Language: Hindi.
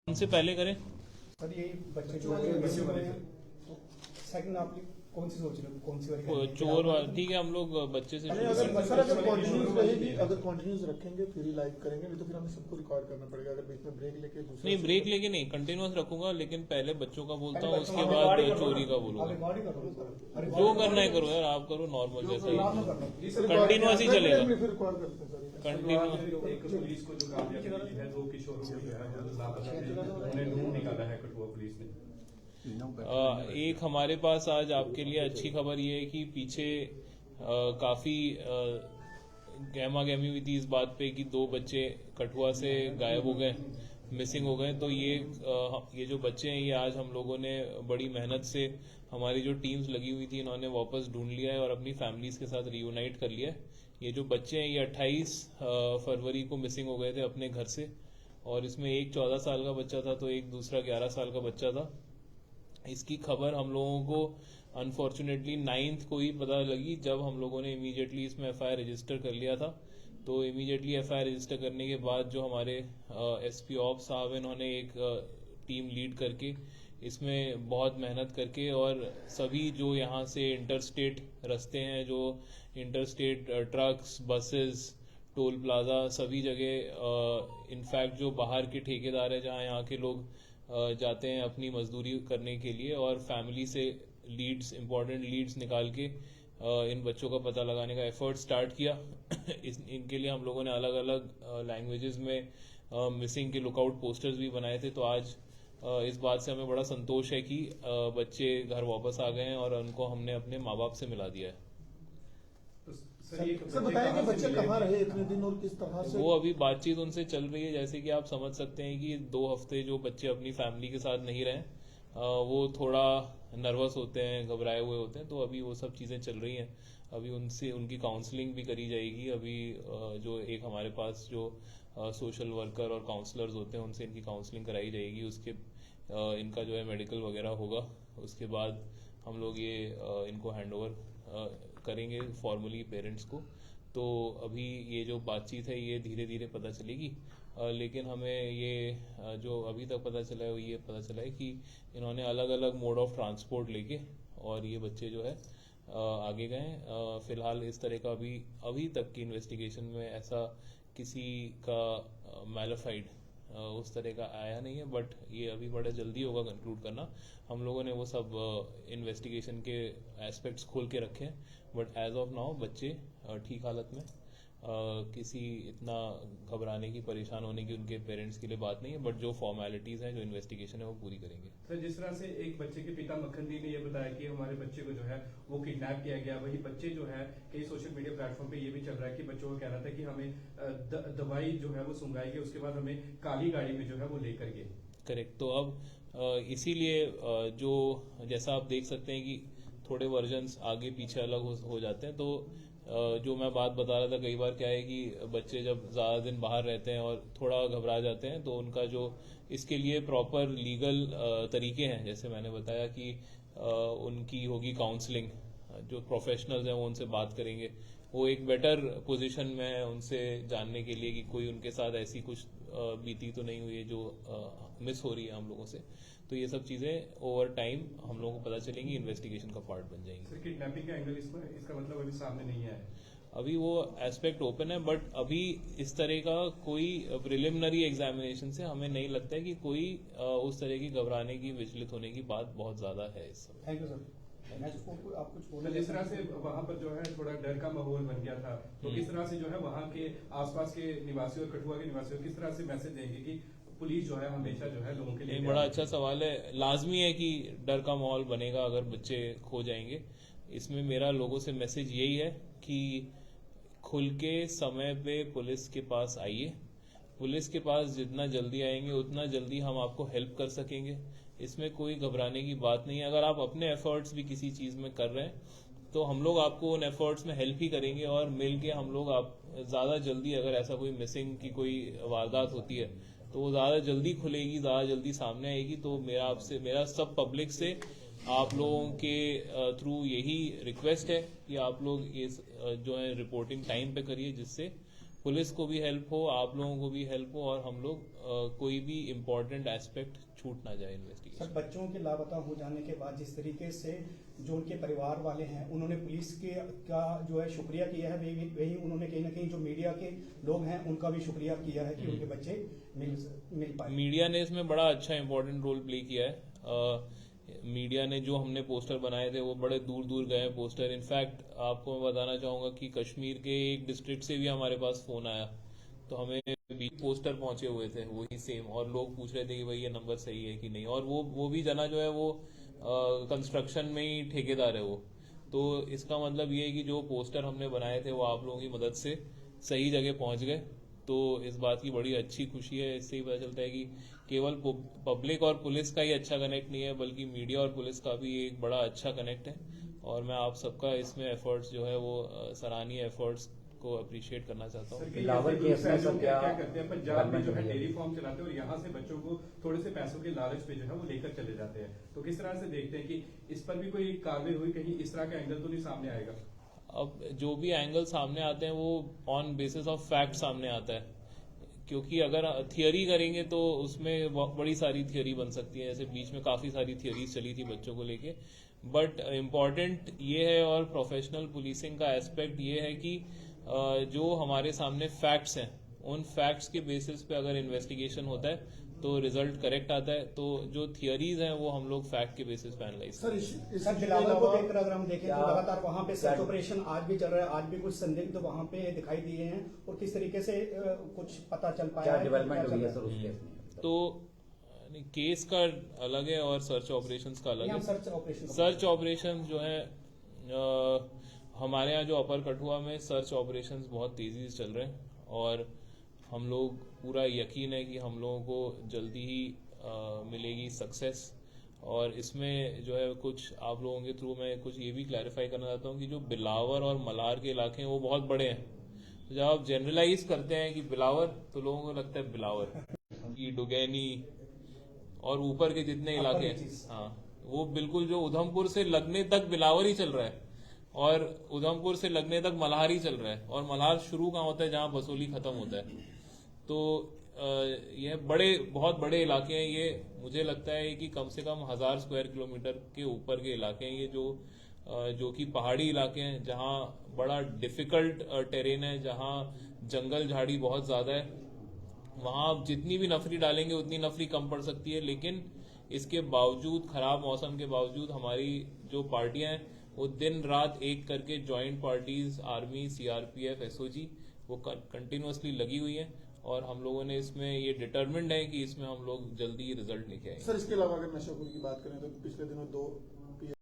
उनसे पहले करें। सर यही बच्चे जो है तो सेकंड आप कौन सी सोच रहे हो, कौन सी वाली चोर वाला ठीक है, हम लोग बच्चे से शुरू करते हैं। सर अगर कंटिन्यूस रहेगी, अगर कंटिन्यूस रखेंगे फिर ही लाइव करेंगे, नहीं तो फिर हमें सबको रिकॉर्ड करना पड़ेगा। अगर बीच में ब्रेक लेके दूसरा नहीं, ब्रेक लेके नहीं, कंटिन्यूअस रखूंगा, लेकिन पहले बच्चों का बोलता हूँ, उसके बाद चोरी का बोलूंगा। जो करना है करो यार, आप करो नॉर्मल जैसे कंटिन्यूअस ही चलेगा। फिर रिकॉर्ड करते हैं सर। कंटिन्यू एक पुलिस को जो कामयाबी है, 2 किशोरों को जो है वो लापता थे, उन्हें ढूंढ निकाला है कठुआ पुलिस ने। एक हमारे पास आज आपके लिए अच्छी खबर ये है कि पीछे काफी गहमा गहमी हुई थी इस बात पे कि 2 बच्चे कठुआ से गायब हो गए, मिसिंग हो गए। तो ये जो बच्चे हैं, ये आज हम लोगों ने बड़ी मेहनत से, हमारी जो टीम्स लगी हुई थी, इन्होंने वापस ढूंढ लिया है और अपनी फैमिलीज के साथ रियूनाइट कर लिया है। ये जो बच्चे हैं, ये 28 फरवरी को मिसिंग हो गए थे अपने घर से, और इसमें एक 14 साल का बच्चा था तो एक दूसरा 11 साल का बच्चा था। इसकी खबर हम लोगों को अनफॉर्चुनेटली 9th को ही पता लगी, जब हम लोगों ने इमीडिएटली इसमें एफआईआर रजिस्टर कर लिया था। तो इमीडिएटली एफआईआर रजिस्टर करने के बाद जो हमारे एसपी ऑफ साहब, इन्होंने एक टीम लीड करके इसमें बहुत मेहनत करके, और सभी जो यहाँ से इंटरस्टेट रास्ते हैं, जो interstate trucks, buses, toll plaza, सभी जगह, इनफैक्ट जो बाहर के ठेकेदार हैं, जहाँ यहाँ के लोग जाते हैं अपनी मजदूरी करने के लिए, और फैमिली से लीड्स, इंपॉर्टेंट लीड्स निकाल के इन बच्चों का पता लगाने का एफर्ट स्टार्ट किया। इनके लिए हम लोगों ने अलग अलग लैंग्वेजेस में मिसिंग के लुकआउट पोस्टर्स भी बनाए थे। तो आज इस बात से हमें बड़ा संतोष है कि बच्चे घर वापस आ गए हैं और उनको हमने अपने माँ बाप से मिला दिया है। सर बताएं कि बच्चे कहाँ रहे इतने दिन और किस तरह से? वो अभी बातचीत उनसे चल रही है। जैसे कि आप समझ सकते हैं कि 2 हफ्ते जो बच्चे अपनी फैमिली के साथ नहीं रहे, वो थोड़ा नर्वस होते हैं, घबराए हुए होते हैं। तो अभी वो सब चीजें चल रही हैं। अभी उनसे उनकी काउंसलिंग भी करी जाएगी। अभी जो एक हमारे पास जो सोशल वर्कर और काउंसलर्स होते हैं, उनसे इनकी काउंसलिंग कराई जाएगी। उसके इनका जो है मेडिकल वगैरह होगा। उसके बाद हम लोग ये इनको हैंडओवर करेंगे फॉर्मली पेरेंट्स को। तो अभी ये जो बातचीत है, ये धीरे धीरे पता चलेगी। लेकिन हमें ये जो अभी तक पता चला है, वो ये पता चला है कि इन्होंने अलग अलग मोड ऑफ ट्रांसपोर्ट लेके और ये बच्चे जो है आगे गए। फिलहाल इस तरह का अभी तक की इन्वेस्टिगेशन में ऐसा किसी का मैलिफाइड उस तरह का आया नहीं है। बट ये अभी बड़ा जल्दी होगा कंक्लूड करना। हम लोगों ने वो सब इन्वेस्टिगेशन के एस्पेक्ट्स खोल के रखे हैं। बट एज ऑफ नाउ बच्चे ठीक हालत में, किसी इतना घबराने की, परेशान होने की उनके पेरेंट्स के लिए बात नहीं है। बट जो फॉर्मेलिटीज हैं, जो इन्वेस्टिगेशन है, वो पूरी करेंगे। सर, जिस तरह से एक बच्चे के पिता मक्खन दी ने यह बताया कि हमारे बच्चे को जो है वो किडनैप किया गया, वही बच्चे जो है कई सोशल मीडिया प्लेटफॉर्म पे ये भी चल रहा है कि बच्चों का कहना था कि हमें दवाई जो है वो सुंघाई गई, उसके बाद हमें काली गाड़ी में जो है वो लेकर गए। करेक्ट। तो अब इसीलिए जो जैसा आप देख सकते हैं कि थोड़े वर्जन्स आगे पीछे अलग हो जाते हैं। तो जो मैं बात बता रहा था, कई बार क्या है कि बच्चे जब ज्यादा दिन बाहर रहते हैं और थोड़ा घबरा जाते हैं, तो उनका जो इसके लिए प्रॉपर लीगल तरीके हैं, जैसे मैंने बताया कि उनकी होगी काउंसलिंग, जो प्रोफेशनल्स हैं वो उनसे बात करेंगे। वो एक बेटर पोजीशन में है उनसे जानने के लिए कि कोई उनके साथ ऐसी कुछ बीती तो नहीं हुई है जो मिस हो रही है हम लोगों से। तो ये सब चीजें ओवर टाइम हम लोगों को पता चलेंगी, इन्वेस्टिगेशन का पार्ट बन जाएंगी। किडनैपिंग का एंगल इसका मतलब अभी सामने नहीं है। अभी वो एस्पेक्ट ओपन है। बट अभी इस तरह का कोई प्रिलिमिनरी एग्जामिनेशन से हमें नहीं लगता है कि कोई उस तरह की घबराने की, विचलित होने की बात बहुत ज्यादा है इस समय। Thank you sir. आप कुछ बोलना? जिस तरह से वहां पर जो है थोड़ा डर का माहौल बन गया था, तो किस तरह से जो है वहां के आसपास के निवासियों और कठुआ के निवासियों किस तरह से मैसेज देंगे कि पुलिस जो है हमेशा जो है लोगों के लिए? बड़ा अच्छा सवाल है। लाजमी है कि डर का माहौल बनेगा अगर बच्चे खो जाएंगे। इसमें मेरा लोगों से मैसेज यही है कि खुल के समय पे पुलिस के पास आइए। पुलिस के पास जितना जल्दी आएंगे उतना जल्दी हम आपको हेल्प कर सकेंगे। इसमें कोई घबराने की बात नहीं है। अगर आप अपने एफर्ट्स भी किसी चीज में कर रहे हैं तो हम लोग आपको उन एफर्ट्स में हेल्प ही करेंगे, और मिल के हम लोग आप ज्यादा जल्दी, अगर ऐसा कोई मिसिंग की कोई वारदात होती है तो वो ज्यादा जल्दी खुलेगी, ज्यादा जल्दी सामने आएगी। तो मेरा सब पब्लिक से आप लोगों के थ्रू यही रिक्वेस्ट है कि आप लोग इस जो है रिपोर्टिंग टाइम पे करिए, जिससे पुलिस को भी हेल्प हो, आप लोगों को भी हेल्प हो, और हम लोग कोई भी इम्पोर्टेंट एस्पेक्ट छूट ना जाए इन्वेस्टिगेशन। सर, बच्चों के लापता हो जाने के बाद जिस तरीके से जो उनके परिवार वाले हैं उन्होंने पुलिस के का जो है शुक्रिया किया है, वही उन्होंने कहीं ना कहीं जो मीडिया के लोग हैं उनका भी शुक्रिया किया है कि उनके बच्चे मिल पाए। मीडिया ने इसमें बड़ा अच्छा इंपॉर्टेंट रोल प्ले किया है। मीडिया ने जो हमने पोस्टर बनाए थे वो बड़े दूर दूर गए हैं पोस्टर। इनफैक्ट आपको मैं बताना चाहूंगा कि कश्मीर के एक डिस्ट्रिक्ट से भी हमारे पास फोन आया, तो हमें भी पोस्टर पहुंचे हुए थे वही सेम, और लोग पूछ रहे थे कि भाई ये नंबर सही है कि नहीं। और वो भी जना जो है वो कंस्ट्रक्शन में ही ठेकेदार है वो। तो इसका मतलब ये है कि जो पोस्टर हमने बनाए थे वो आप लोगों की मदद से सही जगह पहुंच गए। तो इस बात की बड़ी अच्छी खुशी है। इससे ही पता चलता है कि केवल पब्लिक और पुलिस का ही अच्छा कनेक्ट नहीं है, बल्कि मीडिया और पुलिस का भी एक बड़ा अच्छा कनेक्ट है। और मैं आप सबका इसमें एफर्ट्स जो है वो सराहनीय एफर्ट्स को अप्रिशिएट करना चाहता हूँ। बिलावल केस में सब क्या क्या करते हैं, पंजाब में जो है डेयरी फार्म चलाते हैं और यहाँ से बच्चों को थोड़े से पैसों के लालच पे जो है वो लेकर चले जाते हैं। तो किस तरह से देखते हैं कि इस पर भी कोई कार्रवाई हुई, कहीं इस तरह का एंगल तो नहीं सामने आएगा? अब जो भी एंगल सामने आते हैं वो ऑन बेसिस ऑफ फैक्ट सामने आता है, क्योंकि अगर थियरी करेंगे तो उसमें बड़ी सारी थियरी बन सकती है। जैसे बीच में काफी सारी थियरीज चली थी बच्चों को लेके, बट इम्पॉर्टेंट ये है और प्रोफेशनल पुलिसिंग का एस्पेक्ट ये है कि जो हमारे सामने फैक्ट्स हैं उन फैक्ट्स के बेसिस पे अगर इन्वेस्टिगेशन होता है तो रिजल्ट करेक्ट आता है। तो जो थियरीज हैं वो हम लोग फैक्ट के बेसिस पे एनालाइज सर सर, बिलावल को देखकर अगर हम देखें तो लगातार वहां पे सर्च ऑपरेशन आज भी चल रहा है, आज भी कुछ संदिग्ध वहां पे दिखाई दिए हैं, और किस तरीके से कुछ पता चल पाया क्या है, डेवलपमेंट क्या हुई है चल सर रहा उस केस में? तो केस का अलग है और सर्च ऑपरेशंस का अलग यहाँ है। सर्च ऑपरेशन सर्च ऑपरेशंस जो है हमारे यहाँ जो अपर कठुआ में सर्च ऑपरेशंस बहुत तेजी से चल रहे हैं, और हम लोग पूरा यकीन है कि हम लोगों को जल्दी ही मिलेगी सक्सेस। और इसमें जो है कुछ आप लोगों के थ्रू मैं कुछ ये भी क्लैरिफाई करना चाहता हूँ कि जो बिलावर और मलार के इलाके हैं वो बहुत बड़े हैं। तो जब आप जनरलाइज करते हैं कि बिलावर, तो लोगों को लगता है बिलावर की डुगैनी और ऊपर के जितने इलाके हैं, हाँ, वो बिल्कुल जो उधमपुर से लगने तक बिलावर ही चल रहा है और उधमपुर से लगने तक मल्हार ही चल रहा है, और मल्हार शुरू कहाँ होता है, जहाँ बसोली खत्म होता है। तो यह बहुत बड़े इलाके हैं। ये मुझे लगता है कि कम से कम 1000 स्क्वायर किलोमीटर के ऊपर के इलाके हैं ये, जो कि पहाड़ी इलाके हैं, जहाँ बड़ा डिफिकल्ट टेरेन है, जहाँ जंगल झाड़ी बहुत ज्यादा है। वहां आप जितनी भी नफरी डालेंगे उतनी नफरी कम पड़ सकती है, लेकिन इसके बावजूद, खराब मौसम के बावजूद, हमारी जो पार्टियां हैं वो दिन रात एक करके joint parties, army, CRPF, SOG, वो कंटिन्यूअसली लगी हुई है। और हम लोगों ने इसमें ये डिटर्मिन्ड है कि इसमें हम लोग जल्दी रिजल्ट लेके आएंगे। सर इसके अलावा अगर नशाखोरी की बात करें तो पिछले दिनों 2